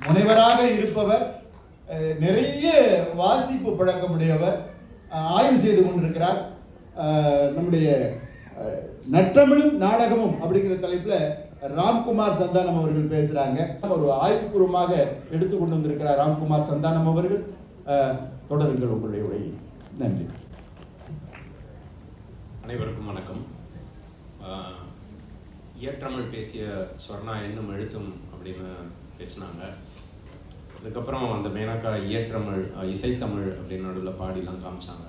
முனைவராக இருப்பவர், நிறைய வாசிப்பு பழக்கமுடையவர், ஆய்வு செய்து கொண்டிருக்கிறார். நம்முடைய நற்றமிழும் நாடகமும் அப்படிங்கிற தலைப்புல ராம்குமார் சந்தானம் அவர்கள் பேசுறாங்க. ஒரு ஆய்வுபூர்வமாக எடுத்துக்கொண்டு வந்திருக்கிறார் ராம்குமார் சந்தானம் அவர்கள். தொடருங்கள் உங்களுடைய உரையை. நன்றி. அனைவருக்கும் வணக்கம். இயற்றமிழ் பேசிய சொர்ணா என்னும் எழுத்தும் அப்படின்னு பேசினாங்க. அதுக்கப்புறம் அந்த மேனகா இயற்றமிழ் இசைத்தமிழ் அப்படின்னு நடுவில் பாடிலாம் காமிச்சாங்க.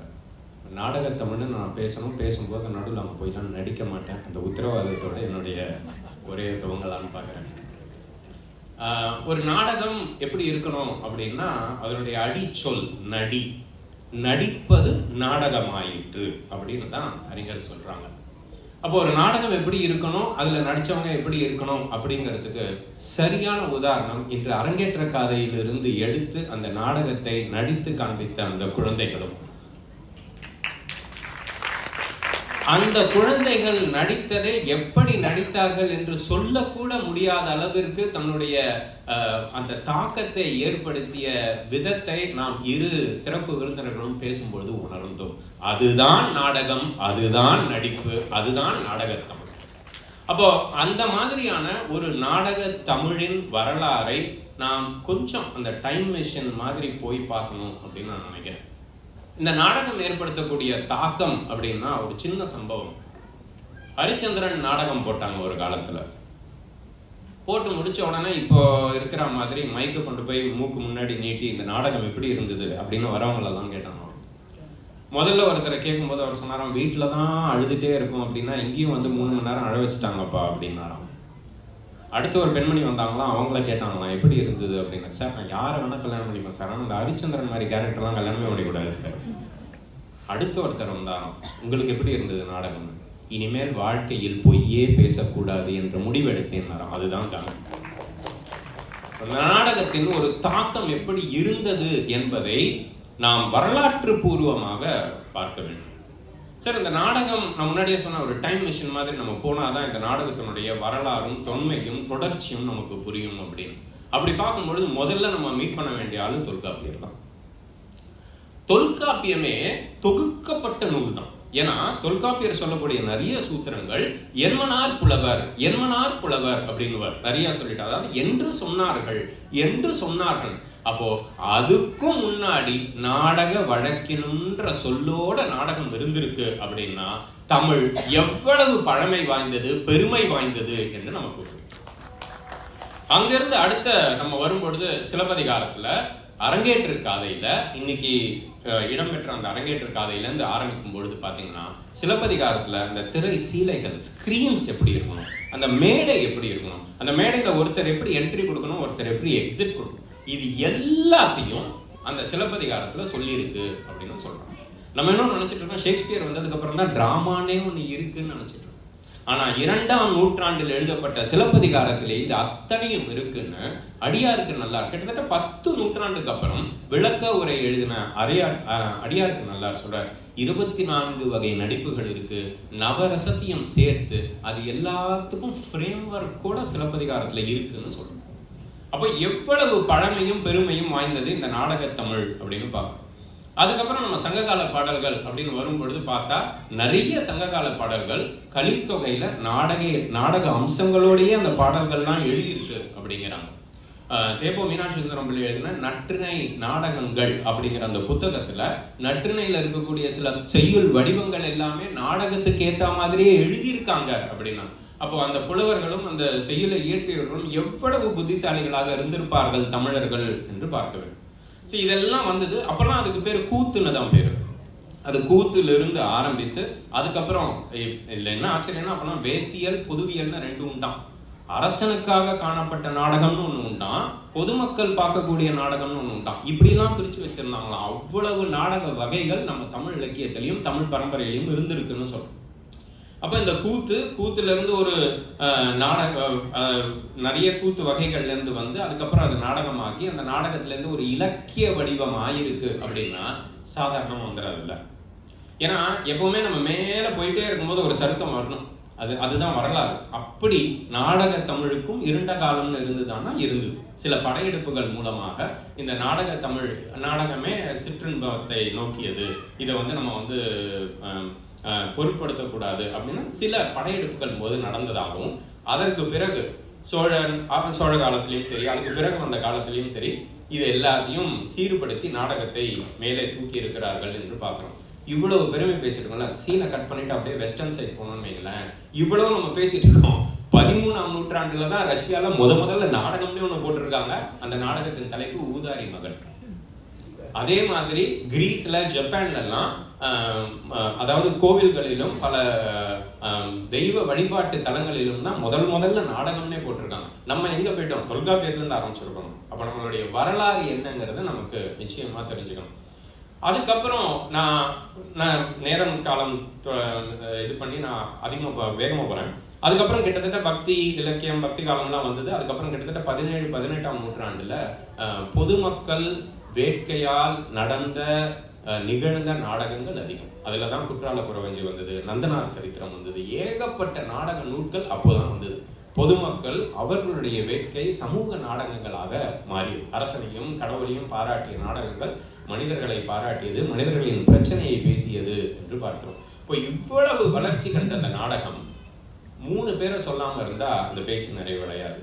நாடகத்தமிழ்னு நான் பேசும்போது நடுவில் அங்கே போய்லாம் நடிக்க மாட்டேன். அந்த உத்தரவாதத்தோடு என்னுடைய ஒரே துவங்கலான்னு பார்க்குறேன். ஒரு நாடகம் எப்படி இருக்கணும் அப்படின்னா அதனுடைய அடிச்சொல் நடிப்பது நாடகமாயிற்று அப்படின்னு தான் அறிஞர் சொல்றாங்க. அப்போ ஒரு நாடகம் எப்படி இருக்கணும், அதுல நடிச்சவங்க எப்படி இருக்கணும் அப்படிங்கிறதுக்கு சரியான உதாரணம் இன்று அரங்கேற்ற கதையிலிருந்து எடுத்து அந்த நாடகத்தை நடித்து காண்பித்த அந்த குழந்தைகளும், அந்த குழந்தைகள் நடித்ததை எப்படி நடித்தார்கள் என்று சொல்லக்கூட முடியாத அளவிற்கு தன்னுடைய அந்த தாக்கத்தை ஏற்படுத்திய விதத்தை நாம் இரு சிறப்பு விருந்தினர்களும் பேசும்பொழுது உணர்ந்தோம். அதுதான் நாடகம், அதுதான் நடிப்பு, அதுதான் நாடகத்தமிழ். அப்போ அந்த மாதிரியான ஒரு நாடக தமிழின் வரலாறை நாம் கொஞ்சம் அந்த டைம் மெஷின் மாதிரி போய் பார்க்கணும் அப்படின்னு நான் நினைக்கிறேன். இந்த நாடகம் ஏற்படுத்தக்கூடிய தாக்கம் அப்படின்னா ஒரு சின்ன சம்பவம். ஹரிச்சந்திரன் நாடகம் போட்டாங்க ஒரு காலத்துல. போட்டு முடிச்ச உடனே இப்போ இருக்கிற மாதிரி மைக்கை கொண்டு போய் மூக்கு முன்னாடி நீட்டி இந்த நாடகம் எப்படி இருந்தது அப்படின்னு வரவங்களெல்லாம் கேட்டாங்க. முதல்ல ஒருத்தரை கேட்கும்போது அவர் சொன்னாராம், வீட்டில தான் அழுதுட்டே இருக்கும் அப்படின்னா இங்கேயும் வந்து 3 மணி நேரம் அழ வச்சுட்டாங்கப்பா அப்படின்னாராம். அடுத்து ஒரு பெண்மணி வந்தாங்களாம், அவங்கள கேட்டாங்களாம் எப்படி இருந்தது அப்படின்னு. சார் நான் யாரை வேணா கல்யாணம் பண்ணிப்பேன் சார், ஆனால் அந்த ஹரிச்சந்திரன் மாதிரி கேரக்டர்லாம் கல்யாணமே பண்ணிக்கூடாது சார். அடுத்த ஒருத்தர் வந்தாராம், உங்களுக்கு எப்படி இருந்தது நாடகம், இனிமேல் வாழ்க்கையில் பொய்யே பேசக்கூடாது என்ற முடிவெடுத்தேன். அதுதான் காரணம். நாடகத்தின் ஒரு தாக்கம் எப்படி இருந்தது என்பதை நாம் வரலாற்று பூர்வமாக பார்க்க வேண்டும். சார் இந்த நாடகம் நான் முன்னாடியே சொன்ன ஒரு டைம் மிஷின் மாதிரி நம்ம போனாதான் இந்த நாடகத்தினுடைய வரலாறும் தொன்மையும் தொடர்ச்சியும் நமக்கு புரியும் அப்படின்னு. அப்படி பார்க்கும்பொழுது முதல்ல நம்ம மீட் பண்ண வேண்டிய ஆளு தொல்காப்பியர் தான். தொல்காப்பியமே தொகுக்கப்பட்ட நூல் தான். ஏன்னா தொல்காப்பியர் சொல்லக்கூடிய நிறைய சூத்திரங்கள் என்மனார் புலவர் அப்படின்னு நிறைய சொல்லிட்டு, அதாவது என்று சொன்னார்கள். அப்போ அதுக்கும் முன்னாடி நாடக வழக்கினுன்ற சொல்லோட நாடகம் இருந்திருக்கு அப்படின்னா தமிழ் எவ்வளவு பழமை வாய்ந்தது, பெருமை வாய்ந்தது என்று நமக்கு புரியும். அங்கிருந்து அடுத்த நம்ம வரும்பொழுது சிலப்பதிகாரத்துல அரங்கேற்று காதையில இன்னைக்கு இடம்பெற்ற அந்த அரங்கேற்று காதையில இருந்து ஆரம்பிக்கும் பொழுது பாத்தீங்கன்னா சிலப்பதிகாரத்துல அந்த திரை சீலைகள், ஸ்கிரீன்ஸ் எப்படி இருக்கணும், அந்த மேடை எப்படி இருக்கணும், அந்த மேடையில ஒருத்தர் எப்படி என்ட்ரி கொடுக்கணும், ஒருத்தர் எப்படி எக்ஸிட் கொடுக்கணும், இது எல்லாத்தையும் அந்த சிலப்பதிகாரத்துல சொல்லியிருக்கு அப்படின்னு சொல்றாங்க. நம்ம என்ன நினைச்சிட்டு இருக்கோம், ஷேக்ஸ்பியர் வந்ததுக்கு அப்புறம் தான் டிராமானே ஒண்ணு இருக்குன்னு நினைச்சிட்டு இருக்கோம். ஆனா 2ஆம் நூற்றாண்டில் எழுதப்பட்ட சிலப்பதிகாரத்திலே இது அத்தனையும் இருக்குன்னு அடியாருக்கு நல்லார் கிட்டத்தட்ட 10 நூற்றாண்டுக்கு அப்புறம் விளக்க உரை எழுதின அடியாருக்கு நல்லார் சொல்றார், 24 வகை நடிப்புகள் இருக்கு, நவரசத்தையும் சேர்த்து அது எல்லாத்துக்கும் ஃப்ரேம்வொர்க் கூட சிலப்பதிகாரத்துல இருக்குன்னு சொல்றோம். அப்போ எவ்வளவு பழமையும் பெருமையும் வாய்ந்தது இந்த நாடகத்தமிழ் அப்படின்னு பார்க்கணும். அதுக்கப்புறம் நம்ம சங்ககால பாடல்கள் அப்படின்னு வரும் பொழுது பார்த்தா நிறைய சங்ககால பாடல்கள் கலித்தொகையில நாடக அம்சங்களோடய அந்த பாடல்கள்லாம் எழுதியிருக்கு அப்படிங்கிறாங்க. தேப்போ மீனாட்சி சுந்தரம் பிள்ளை எழுதின நற்றிணை நாடகங்கள் அப்படிங்கிற அந்த புத்தகத்துல நற்றிணையில இருக்கக்கூடிய சில செய்யுள் வடிவங்கள் எல்லாமே நாடகத்துக்கு ஏற்ற மாதிரியே எழுதியிருக்காங்க அப்படின்னா, அப்போ அந்த புலவர்களும் அந்த செய்யுளை இயற்றியவர்களும் எவ்வளவு புத்திசாலிகளாக இருந்திருப்பார்கள் தமிழர்கள் என்று பார்க்க வேண்டும். இதெல்லாம் வந்தது. அப்பெல்லாம் அதுக்கு பேரு கூத்துன்னு தான் பேரு. அது கூத்துல இருந்து ஆரம்பித்து அதுக்கப்புறம் இல்லை என்ன ஆச்சரியம்னா அப்பெல்லாம் வேத்தியல் பொதுவியல்னு 2 உண்டாம். அரசனுக்காக காணப்பட்ட நாடகம்னு ஒண்ணு உண்டாம், பொதுமக்கள் பார்க்கக்கூடிய நாடகம்னு ஒண்ணு உண்டாம். இப்படி எல்லாம் பிரிச்சு வச்சிருந்தாங்களாம். அவ்வளவு நாடக வகைகள் நம்ம தமிழ் இலக்கியத்திலையும் தமிழ் பரம்பரையிலையும் இருந்திருக்குன்னு சொல்றோம். அப்ப இந்த கூத்துல இருந்து ஒரு நிறைய கூத்து வகைகள்ல இருந்து வந்து அதுக்கப்புறம் அது நாடகமாக்கி அந்த நாடகத்துல இருந்து ஒரு இலக்கிய வடிவம் ஆயிருக்கு அப்படின்னா சாதாரணமா வந்துடாது இல்ல. ஏன்னா எப்பவுமே நம்ம மேல போயிட்டே இருக்கும்போது ஒரு சருக்கம் வரணும். அதுதான் வரலாறு. அப்படி நாடக தமிழுக்கும் இருண்ட காலம்னு இருந்துதானா இருந்தது. சில படையெடுப்புகள் மூலமாக இந்த நாடக தமிழ் நாடகமே சிற்றின்பத்தை நோக்கியது, இதை நம்ம பொருட்படுத்தக்கூடாது அப்படின்னு சில படையெடுப்புகள் போது நடந்ததாகவும், அதற்கு பிறகு சோழ காலத்திலையும் சரி, அதுக்கு பிறகு வந்த காலத்திலையும் சரி, இது எல்லாத்தையும் சீர்படுத்தி நாடகத்தை மேலே தூக்கி இருக்கிறார்கள் என்று பார்க்கிறோம். இவ்வளவு பெருமை பேசிட்டு இருக்கோம்ல, சீனை கட் பண்ணிட்டு அப்படியே வெஸ்டர்ன் சைட் போனோம்னு வைங்களேன். இவ்வளவு நம்ம பேசிட்டு இருக்கோம். 13ஆம் நூற்றாண்டுல தான் ரஷ்யால முதல்ல நாடகம்னே ஒண்ணு போட்டிருக்காங்க. அந்த நாடகத்தின் தலைப்பு ஊதாரி மகள். அதே மாதிரி கிரீஸ்ல, ஜப்பான்ல எல்லாம் அதாவது கோவில்களிலும் பல தெய்வ வழிபாட்டு தலங்களிலும் தான் முதல்ல நாடகம்னே போட்டிருக்காங்க. நம்ம எங்க போயிட்டோம்? தொல்காப்பியத்துல இருந்து ஆரம்பிச்சிருக்கணும். அப்ப நம்மளுடைய வரலாறு என்னங்கிறத நமக்கு நிச்சயமா தெரிஞ்சுக்கணும். அதுக்கப்புறம் நான் நேரம் காலம் இது பண்ணி நான் அதிகமாக வேகமாக போகிறேன். அதுக்கப்புறம் கிட்டத்தட்ட பக்தி இலக்கியம், பக்தி காலம்லாம் வந்தது. அதுக்கப்புறம் கிட்டத்தட்ட 17-18ஆம் நூற்றாண்டுல பொதுமக்கள் வேட்கையால் நிகழ்ந்த நாடகங்கள் அதிகம். அதுல தான் குற்றால குறவஞ்சி வந்தது, நந்தனார் சரித்திரம் வந்தது, ஏகப்பட்ட நாடக நூல்கள் அப்போதான் வந்தது. பொதுமக்கள் அவர்களுடைய வேட்கை சமூக நாடகங்களாக மாறியது. அரசனையும் கடவுளையும் பாராட்டிய நாடகங்கள் மனிதர்களை பாராட்டியது, மனிதர்களின் பிரச்சனையை பேசியது என்று பார்க்கிறோம். இப்போ இவ்வளவு வளர்ச்சி கண்ட அந்த நாடகம் 3 பேரை சொல்லாம இருந்தா அந்த பேச்சு நிறைவடையாது.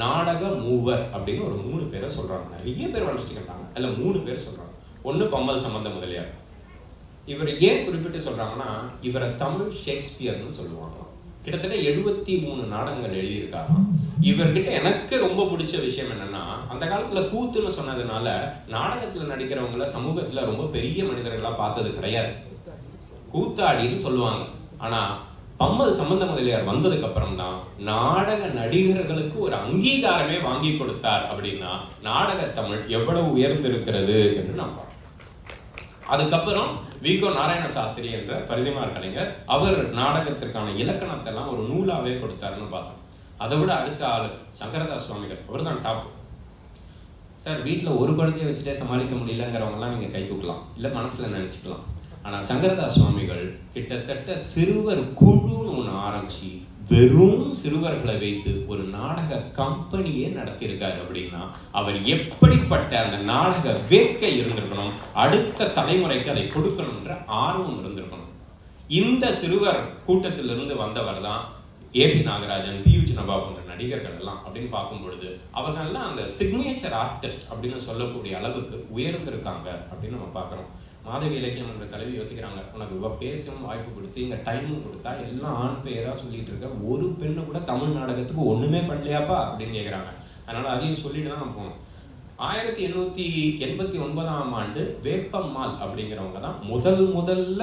நாடக மூவர் அப்படின்னு ஒரு 3 பேரை சொல்றாங்க. நிறைய பேர் வளர்ச்சி கண்டாங்க, அதுல 3 பேர் சொல்றாங்க. ஒண்ணு பம்மல் சம்பந்த முதலியார். இவர் ஏன் குறிப்பிட்டு சொல்றாங்கன்னா, இவரை தமிழ் ஷேக்ஸ்பியர்னு சொல்லுவாங்க. கிட்டத்தட்ட 73 நாடகங்கள் எழுதியிருக்காங்க. இவர்கிட்ட எனக்கு ரொம்ப பிடிச்ச விஷயம் என்னன்னா, அந்த காலத்துல கூத்துன்னு சொன்னதுனால நாடகத்துல நடிக்கிறவங்கள சமூகத்துல ரொம்ப பெரிய மனிதர்களா பார்த்தது கிடையாது, கூத்தாடின்னு சொல்லுவாங்க. ஆனா பம்மல் சம்பந்த முதலியார் வந்ததுக்கு அப்புறம் தான் நாடக நடிகர்களுக்கு ஒரு அங்கீகாரமே வாங்கி கொடுத்தார். அப்படின்னா நாடக தமிழ் எவ்வளவு உயர்ந்திருக்கிறது என்று நாம் பார்க்கிறோம். அதுக்கப்புறம் வி.கோ. நாராயண சாஸ்திரி என்ற பரிதிமார் கலைஞர், அவர் நாடகத்திற்கான இலக்கணத்தை எல்லாம் ஒரு நூலாவே கொடுத்தாருன்னு பார்த்தோம். அதை விட அடுத்த ஆளு சங்கரதாஸ் சுவாமிகள், அவர் தான் டாப். சார், வீட்டுல ஒரு குழந்தைய வச்சுட்டே சமாளிக்க முடியலங்கிறவங்க எல்லாம் நீங்க கை தூக்கலாம், இல்ல மனசுல நினைச்சுக்கலாம். ஆனா சங்கரதாஸ் சுவாமிகள் கிட்டத்தட்ட சிறுவர் குழுன்னு ஒண்ணு ஆரம்பிச்சு வெறும் சிறுவர்களை வைத்து ஒரு நாடக கம்பெனியே நடத்தியிருக்காரு. அப்படின்னா அவர் எப்படிப்பட்ட அந்த நாடக வேட்கை இருந்திருக்கணும், அடுத்த தலைமுறைக்கு அதை கொடுக்கணும்ன்ற ஆர்வம் இருந்திருக்கணும். இந்த சிறுவர் கூட்டத்திலிருந்து வந்தவர் தான் ஏபி நாகராஜன், பி.யு. சின்னபாபு போன்ற நடிகர்கள் எல்லாம். அப்படின்னு பார்க்கும் பொழுது அவர்கள்லாம் அந்த சிக்னேச்சர் ஆர்டிஸ்ட் அப்படின்னு சொல்லக்கூடிய அளவுக்கு உயர்ந்திருக்காங்க அப்படின்னு நம்ம பார்க்கிறோம். மாதவி இலக்கியம் என்ற தலைவி யோசிக்கிறாங்க, உனக்கு பேசும் வாய்ப்பு கொடுத்து இங்க டைமும் கொடுத்தா எல்லாம் ஆண் பெயரா சொல்லிட்டு இருக்க, ஒரு பெண்ணு கூட தமிழ் நாடகத்துக்கு ஒண்ணுமே பண்ணலையாப்பா அப்படின்னு கேட்கிறாங்க. அதனால அதையும் சொல்லிட்டு தான் போனோம். 1889ஆம் ஆண்டு வேப்பம்மாள் அப்படிங்கிறவங்க தான் முதல்ல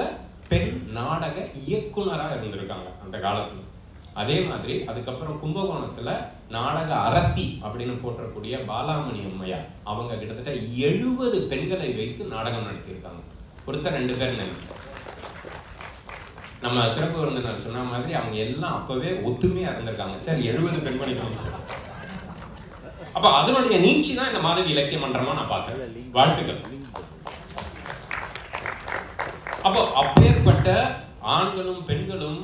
பெண் நாடக இயக்குனரா இருந்திருக்காங்க அந்த காலத்துல. அதே மாதிரி அதுக்கப்புறம் கும்பகோணத்துல நாடக அரசி அப்படின்னு போற்றக்கூடிய பாலாமணி அம்மையார், அவங்க கிட்டத்தட்ட 70 பெண்களை வைத்து நாடகம் நடத்தியிருக்காங்க. ஒருத்தர் 2 பேர் நம்ம சிறப்பு விருந்தினர் சொன்ன மாதிரி அவங்க எல்லாம் அப்பவே ஒத்துமையா இருந்திருக்காங்க. சார் 70 பெண்மணிகள் சார். அப்ப அதனுடைய நீட்சி தான் இந்த மாதவி இலக்கிய மன்றமா நான் பார்க்கிறேன். வாழ்த்துக்கள். அப்போ அப்பேற்பட்ட ஆண்களும் பெண்களும்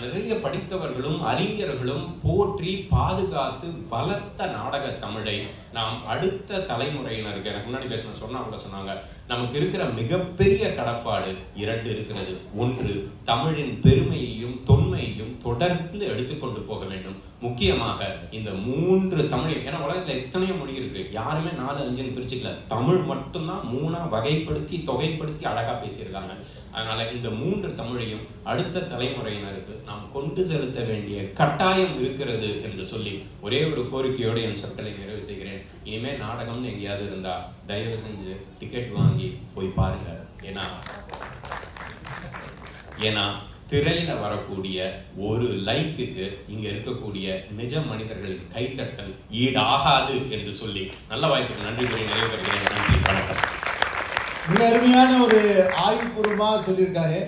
நிறைய படித்தவர்களும் அறிஞர்களும் போற்றி பாதுகாத்து வளர்த்த நாடக தமிழை நாம் அடுத்த தலைமுறையினருக்கு, எனக்கு முன்னாடி பேசின சொன்னவங்க சொன்னாங்க, நமக்கு இருக்கிற மிகப்பெரிய கடப்பாடு 2 இருக்கிறது. ஒன்று, தமிழின் பெருமையையும் தொன்மையையும் தொடர்ந்து எடுத்துக்கொண்டு போக வேண்டும். முக்கியமாக இந்த 3 தமிழையும், ஏன்னா உலகத்துல எத்தனையோ மொழி இருக்கு, யாருமே 4, 5 பிரிச்சுக்கல. தமிழ் மட்டும்தான் 3 வகைப்படுத்தி தொகைப்படுத்தி அழகா பேசியிருக்காங்க. அதனால இந்த 3 தமிழையும் அடுத்த தலைமுறையினருக்கு நாம் கொண்டு செலுத்த வேண்டிய கட்டாயம் இருக்கிறது என்று சொல்லி ஒரே ஒரு கோரிக்கையோடு என் சொற்களை நிறைவு செய்கிறேன். இனிமே நாடகம்னு எங்கேயாவது இருந்தா தயவு செஞ்சு டிக்கெட் வாங்கி போய் பாருங்க. ஏன்னா திரையில வரக்கூடிய ஒரு லைக்குக்கு இங்க இருக்கக்கூடிய நிஜ மனிதர்களின் கைத்தட்டல் ஈடாகாது என்று சொல்லி நல்ல வாய்ப்புக்கு நன்றி கூறி நிறைவு பெறுகிறேன். நன்றி, வணக்கம். மிக அருமையான ஒரு ஆய்வுபூர்வமா சொல்லியிருக்காரு.